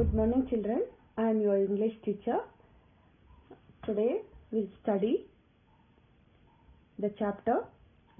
Good morning, children. I am your English teacher. Today we'll study the chapter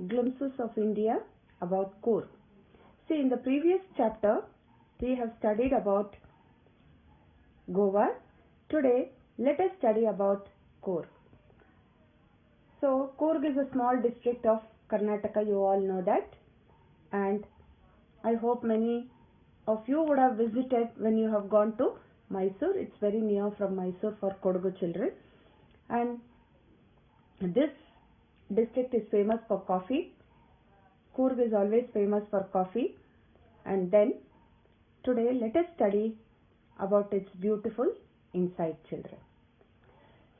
Glimpses of India about Coorg. See, in the previous chapter we have studied about Goa. Today let us study about Coorg. So Coorg is a small district of Karnataka, you all know that, and I hope many of you would have visited when you have gone to Mysore. It's very near from Mysore for Kodagu children, and this district is famous for coffee. Coorg is always famous for coffee. And then today let us study about its beautiful inside, children.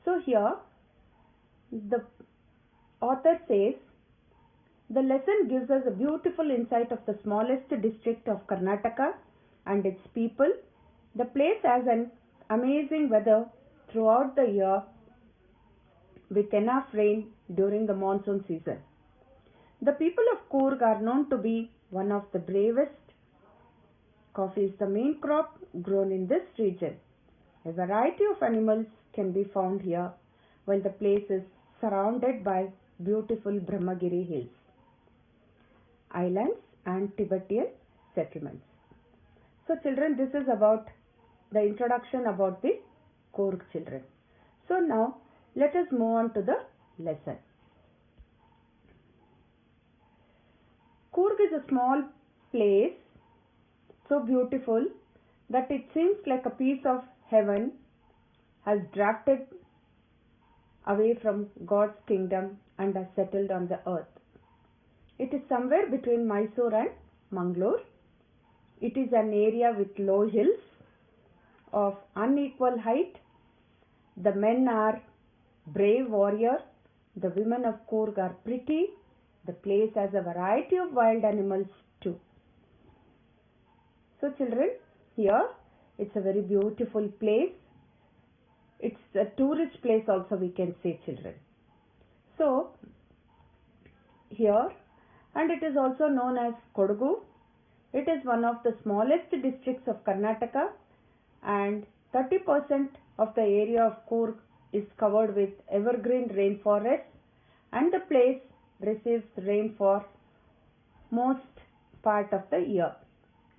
So here the author says, the lesson gives us a beautiful insight of the smallest district of Karnataka and its people. The place has an amazing weather throughout the year with enough rain during the monsoon season. The people of Coorg are known to be one of the bravest. Coffee is the main crop grown in this region. A variety of animals can be found here, while the place is surrounded by beautiful Brahmagiri hills, islands and Tibetan settlements. So children, this is about the introduction about the Coorg, children. So now let us move on to the lesson. Coorg is a small place, so beautiful that it seems like a piece of heaven has drafted away from God's kingdom and has settled on the earth. It is somewhere between Mysore and Mangalore. It is an area with low hills of unequal height. The men are brave warriors. The women of Coorg are pretty. The place has a variety of wild animals too. So children, here it's a very beautiful place. It's a tourist place also, we can say, children. So here, and it is also known as Kodagu. It is one of the smallest districts of Karnataka, and 30% of the area of Coorg is covered with evergreen rainforest, and the place receives rain for most part of the year,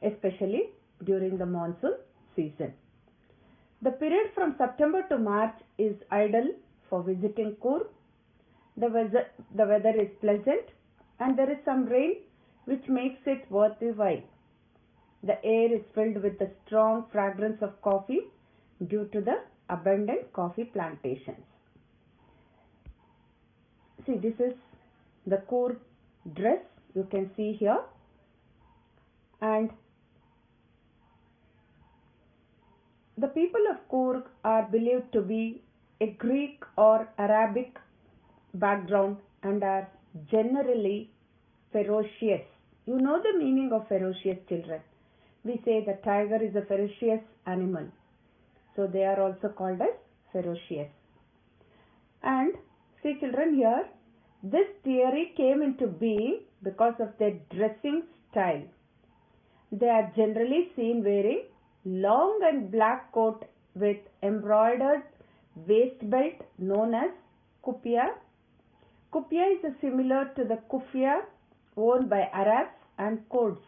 especially during the monsoon season. The period from September to March is ideal for visiting Coorg. The weather is pleasant and there is some rain which makes it worth the while. The air is filled with the strong fragrance of coffee due to the abundant coffee plantations. See, this is the Coorg dress you can see here, and the people of Coorg are believed to be a Greek or Arabic background and are generally ferocious. You know the meaning of ferocious, children. We say the tiger is a ferocious animal. So they are also called as ferocious. And see, children, here this theory came into being because of their dressing style. They are generally seen wearing long and black coat with embroidered waist belt known as kufiya. Kufiya is similar to the kufiya worn by Arabs and Kurds.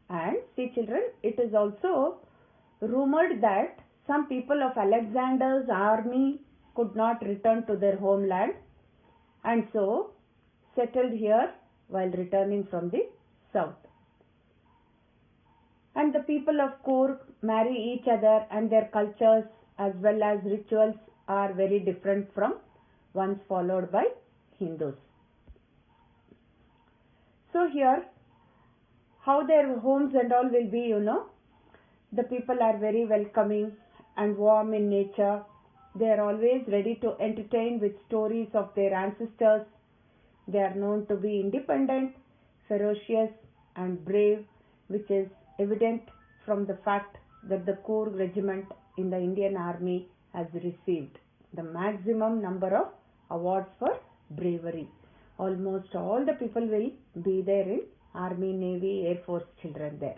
And see, children, it is also rumored that some people of Alexander's army could not return to their homeland and so settled here while returning from the south. And the people of Coorg marry each other, and their cultures as well as rituals are very different from ones followed by Hindus. So here, how their homes and all will be, you know. The people are very welcoming and warm in nature. They are always ready to entertain with stories of their ancestors. They are known to be independent, ferocious and brave, which is evident from the fact that the Coorg regiment in the Indian Army has received the maximum number of awards for bravery. Almost all the people will be there in Army, Navy, Air Force, children there.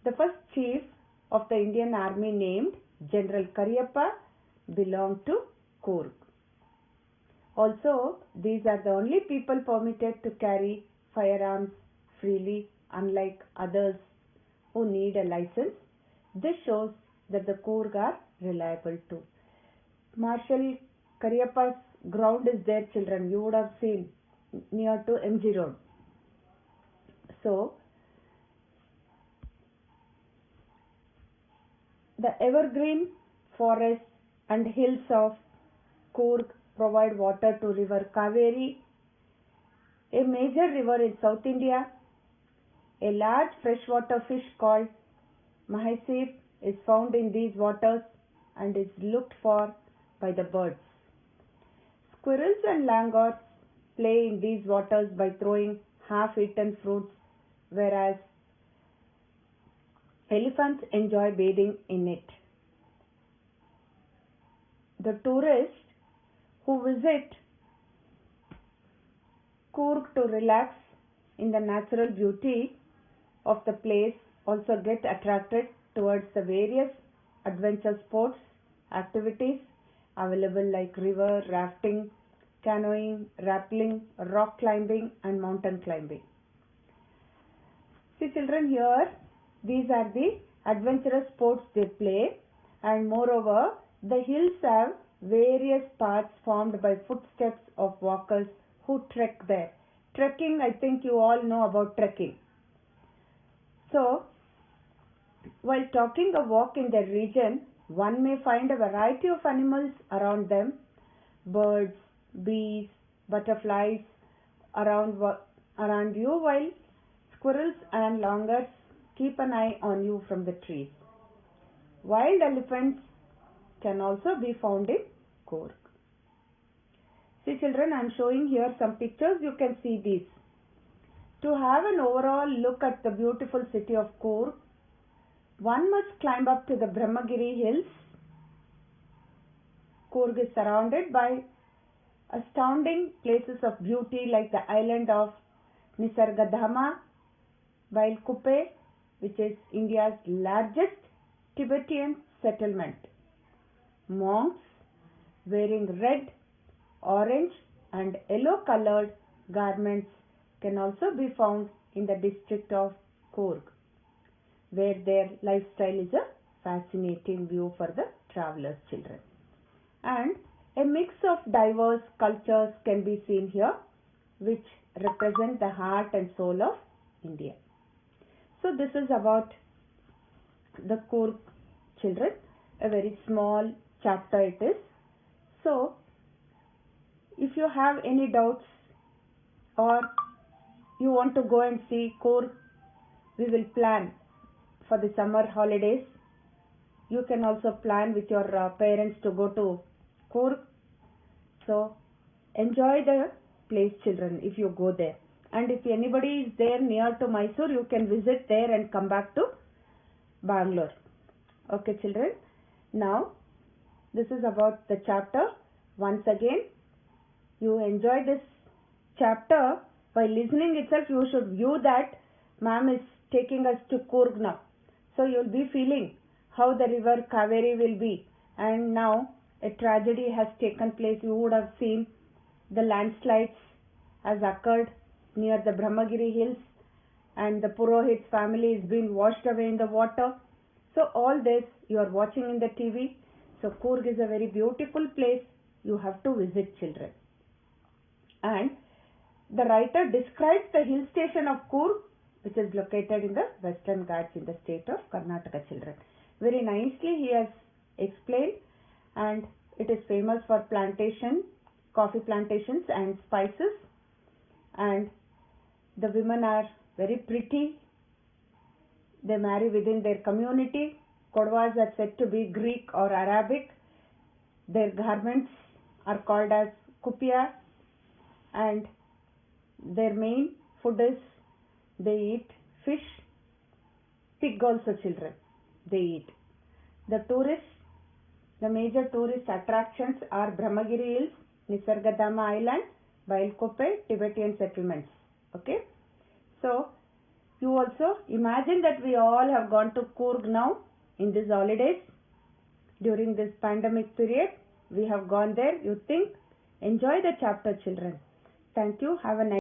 The first chief of the Indian Army named General Cariappa belonged to Coorg. Also, these are the only people permitted to carry firearms freely, unlike others who need a license. This shows that the Coorg are reliable too. Marshal Cariappa's ground is there, children. You would have seen near to MG Road. So, the evergreen forests and hills of Coorg provide water to river Kaveri, a major river in South India. A large freshwater fish called Mahaseep is found in these waters and is looked for by the birds. Squirrels and langurs play in these waters by throwing half-eaten fruits, whereas elephants enjoy bathing in it. The tourists who visit Coorg to relax in the natural beauty of the place also get attracted towards the various adventure sports activities available like river rafting, canoeing, rappelling, rock climbing and mountain climbing. See children, here these are the adventurous sports they play, and moreover the hills have various paths formed by footsteps of walkers who trek there. Trekking, I think you all know about trekking. So, while taking a walk in the region, one may find a variety of animals around them, birds, bees, butterflies around you, while squirrels and langurs keep an eye on you from the trees. Wild elephants can also be found in Coorg. See children, I am showing here some pictures. You can see these. To have an overall look at the beautiful city of Coorg, one must climb up to the Brahmagiri hills. Coorg is surrounded by astounding places of beauty like the island of Nisargadhama, Bailkuppe, which is India's largest Tibetan settlement. Monks wearing red, orange and yellow colored garments can also be found in the district of Coorg, where their lifestyle is a fascinating view for the travelers, children. And a mix of diverse cultures can be seen here, which represent the heart and soul of India. So this is about the Coorg, children. A very small chapter it is. So if you have any doubts or you want to go and see Coorg, we will plan for the summer holidays. You can also plan with your parents to go to Coorg. So enjoy the place, children, if you go there. And if anybody is there near to Mysore, you can visit there and come back to Bangalore. Okay children. Now this is about the chapter. Once again, you enjoy this chapter. By listening itself, you should view that ma'am is taking us to Coorg now. So you will be feeling how the river Kaveri will be. And now a tragedy has taken place. You would have seen the landslides has occurred near the Brahmagiri hills, and the Purohit's family is being washed away in the water. So all this you are watching in the TV. So Coorg is a very beautiful place. You have to visit, children. And the writer describes the hill station of Coorg, which is located in the Western Ghats in the state of Karnataka, children. Very nicely he has explained, and it is famous for coffee plantations and spices, and the women are very pretty. They marry within their community. Kodwas are said to be Greek or Arabic. Their garments are called as kupia, and their main food is they eat fish, pig also, children, they eat. The major tourist attractions are Brahmagiri Hills, Nisargadhama Island, Bailkuppe, Tibetan settlements. Okay. So, you also imagine that we all have gone to Coorg now. in these holidays, during this pandemic period. We have gone there. You think? Enjoy the chapter, children. Thank you. Have a nice